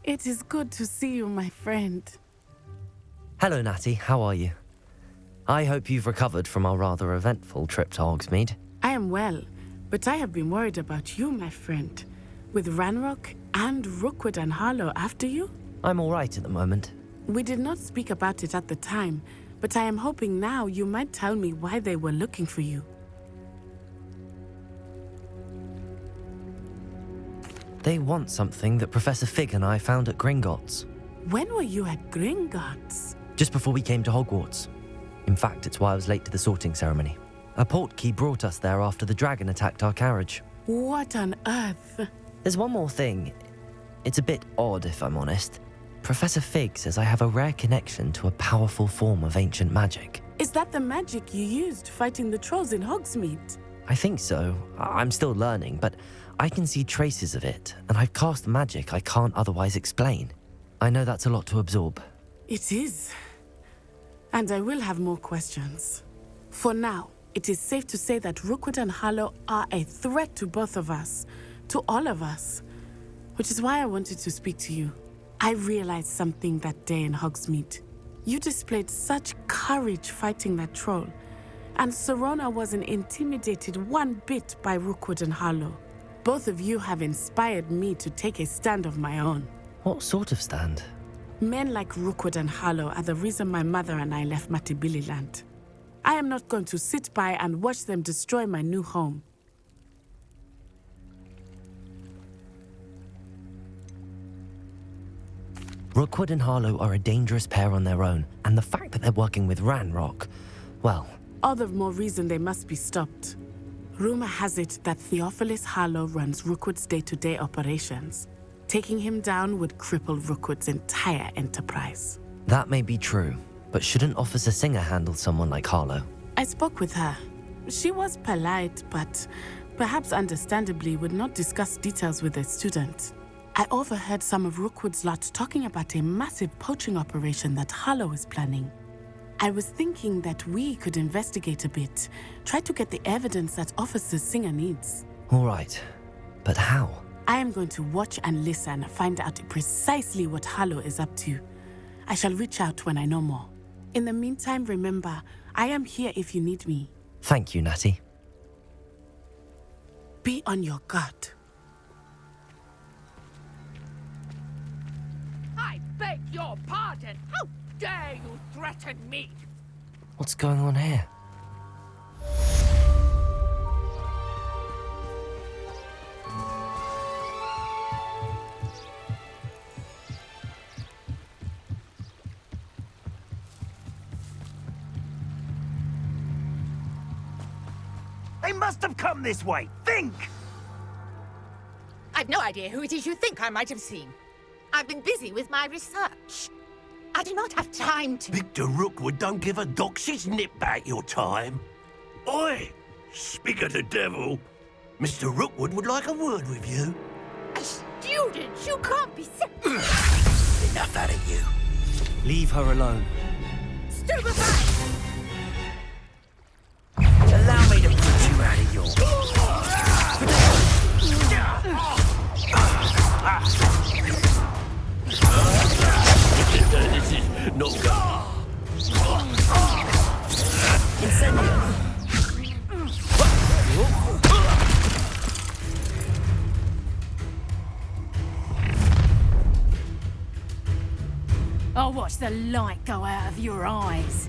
It is good to see you, my friend. Hello, Natty. How are you? I hope you've recovered from our rather eventful trip to Hogsmeade. I am well, but I have been worried about you, my friend. With Ranrock and Rookwood and Harlow after you? I'm all right at the moment. We did not speak about it at the time, but I am hoping now you might tell me why they were looking for you. They want something that Professor Fig and I found at Gringotts. When were you at Gringotts? Just before we came to Hogwarts. In fact, it's why I was late to the sorting ceremony. A portkey brought us there after the dragon attacked our carriage. What on earth? There's one more thing. It's a bit odd, if I'm honest. Professor Fig says I have a rare connection to a powerful form of ancient magic. Is that the magic you used fighting the trolls in Hogsmeade? I think so. I'm still learning, but I can see traces of it, and I've cast magic I can't otherwise explain. I know that's a lot to absorb. It is. And I will have more questions. For now, it is safe to say that Rookwood and Harlow are a threat to both of us, to all of us, which is why I wanted to speak to you. I realized something that day in Hogsmeade. You displayed such courage fighting that troll, and Serona wasn't intimidated one bit by Rookwood and Harlow. Both of you have inspired me to take a stand of my own. What sort of stand? Men like Rookwood and Harlow are the reason my mother and I left Matabeleland. I am not going to sit by and watch them destroy my new home. Rookwood and Harlow are a dangerous pair on their own, and the fact that they're working with Ranrock, well... All the more reason they must be stopped. Rumor has it that Theophilus Harlow runs Rookwood's day-to-day operations. Taking him down would cripple Rookwood's entire enterprise. That may be true, but shouldn't Officer Singer handle someone like Harlow? I spoke with her. She was polite, but perhaps understandably would not discuss details with a student. I overheard some of Rookwood's lot talking about a massive poaching operation that Harlow is planning. I was thinking that we could investigate a bit, try to get the evidence that Officer Singer needs. All right, but how? I am going to watch and listen, find out precisely what Harlow is up to. I shall reach out when I know more. In the meantime, remember, I am here if you need me. Thank you, Natty. Be on your guard. I beg your pardon! How dare you threaten me? What's going on here? They must have come this way. Think! I've no idea who it is you think I might have seen. I've been busy with my research. I do not have time to... Victor Rookwood don't give a doxy's nip back your time. Oi! Speak of the devil. Mr. Rookwood would like a word with you. A student? You can't be so... Enough out of you. Leave her alone. Stupefy! Allow me to put you out of your... This is not I'll watch the light go out of your eyes.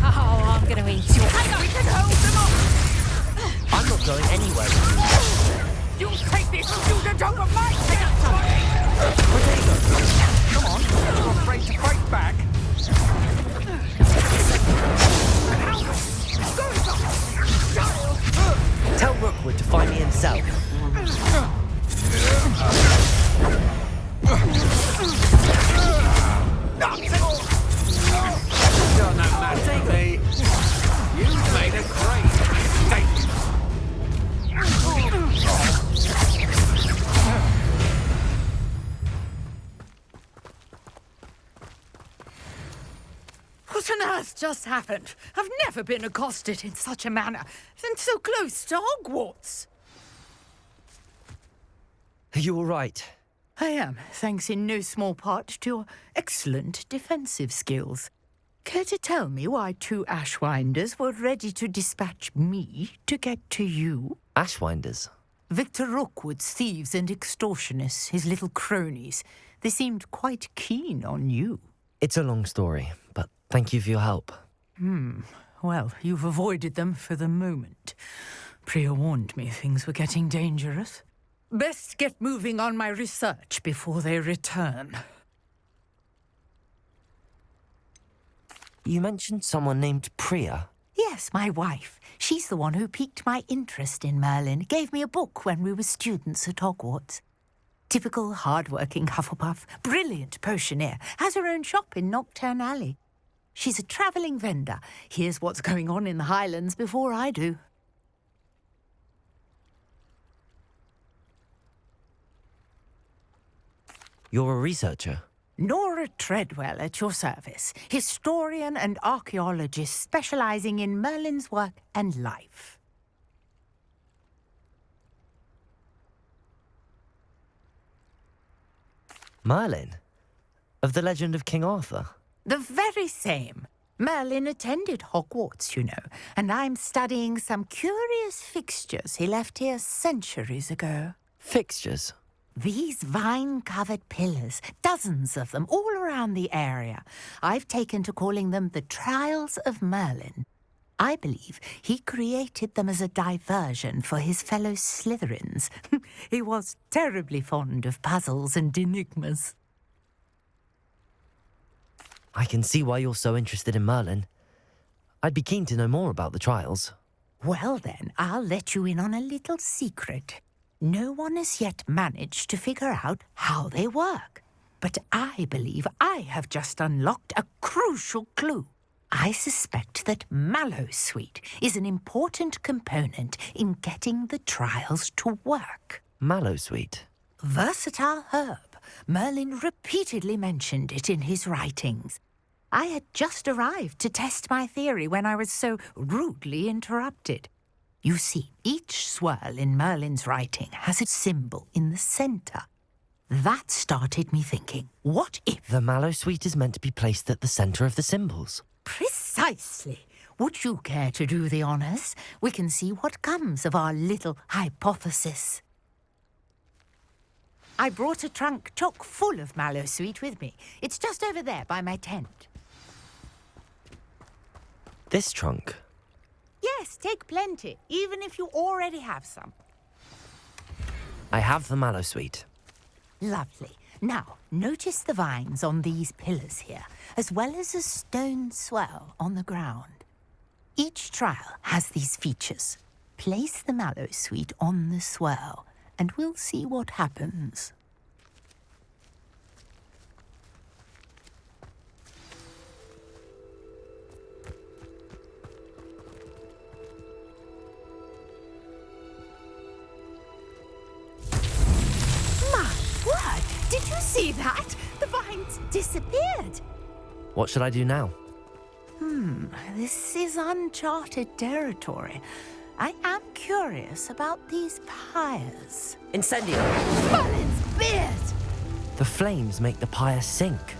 Oh, I'm gonna eat you. Hang on, we can hold them off! I'm not going anywhere with You take this student over my territory! Come on, you're afraid to fight back. you. Tell Rookwood to find me himself. What on earth just happened? I've never been accosted in such a manner, and so close to Hogwarts. Are you all right? I am, thanks in no small part to your excellent defensive skills. Care to tell me why 2 Ashwinders were ready to dispatch me to get to you? Ashwinders? Victor Rookwood's thieves and extortionists, his little cronies. They seemed quite keen on you. It's a long story, but thank you for your help. Well, you've avoided them for the moment. Priya warned me things were getting dangerous. Best get moving on my research before they return. You mentioned someone named Priya. Yes, my wife. She's the one who piqued my interest in Merlin. Gave me a book when we were students at Hogwarts. Typical hard-working Hufflepuff, brilliant potioneer, has her own shop in Knockturn Alley. She's a travelling vendor. Hears what's going on in the Highlands before I do. You're a researcher? Nora Treadwell at your service, historian and archaeologist specialising in Merlin's work and life. Merlin? Of the legend of King Arthur? The very same. Merlin attended Hogwarts, you know, and I'm studying some curious fixtures he left here centuries ago. Fixtures? These vine-covered pillars, dozens of them, all around the area. I've taken to calling them the Trials of Merlin. I believe he created them as a diversion for his fellow Slytherins. He was terribly fond of puzzles and enigmas. I can see why you're so interested in Merlin. I'd be keen to know more about the trials. Well then, I'll let you in on a little secret. No one has yet managed to figure out how they work. But I believe I have just unlocked a crucial clue. I suspect that Mallowsweet is an important component in getting the trials to work. Mallowsweet? Versatile herb. Merlin repeatedly mentioned it in his writings. I had just arrived to test my theory when I was so rudely interrupted. You see, each swirl in Merlin's writing has a symbol in the centre. That started me thinking, what if... The Mallowsweet is meant to be placed at the centre of the symbols. Precisely. Would you care to do the honours? We can see what comes of our little hypothesis. I brought a trunk chock full of Mallowsweet with me. It's just over there by my tent. This trunk? Yes, take plenty, even if you already have some. I have the Mallowsweet. Lovely. Now, notice the vines on these pillars here, as well as a stone swell on the ground. Each trial has these features. Place the Mallowsweet on the swell, and we'll see what happens. Did you see that? The vines disappeared. What should I do now? This is uncharted territory. I am curious about these pyres. Incendio! Merlin's beard! The flames make the pyre sink.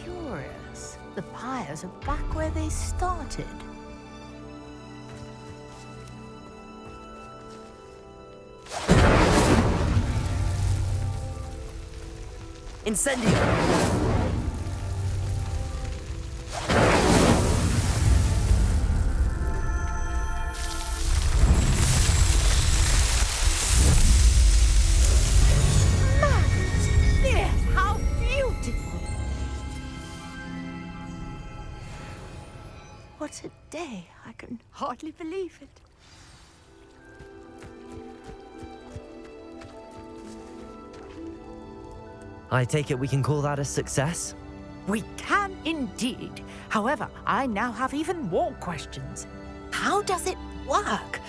Curious. The pyres are back where they started. Incendio! How beautiful! What a day. I can hardly believe it. I take it we can call that a success? We can indeed. However, I now have even more questions. how does it work?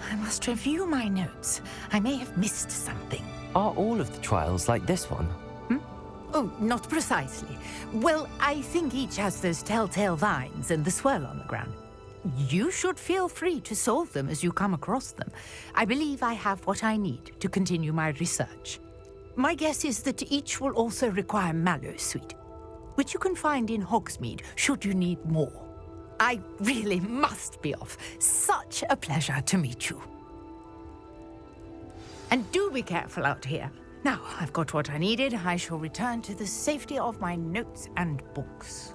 I must review my notes. I may have missed something. Are all of the trials like this one? Oh, not precisely. Well, I think each has those telltale vines and the swirl on the ground. You should feel free to solve them as you come across them. I believe I have what I need to continue my research. My guess is that each will also require mallow sweet, which you can find in Hogsmeade should you need more. I really must be off. Such a pleasure to meet you. And do be careful out here. Now, I've got what I needed. I shall return to the safety of my notes and books.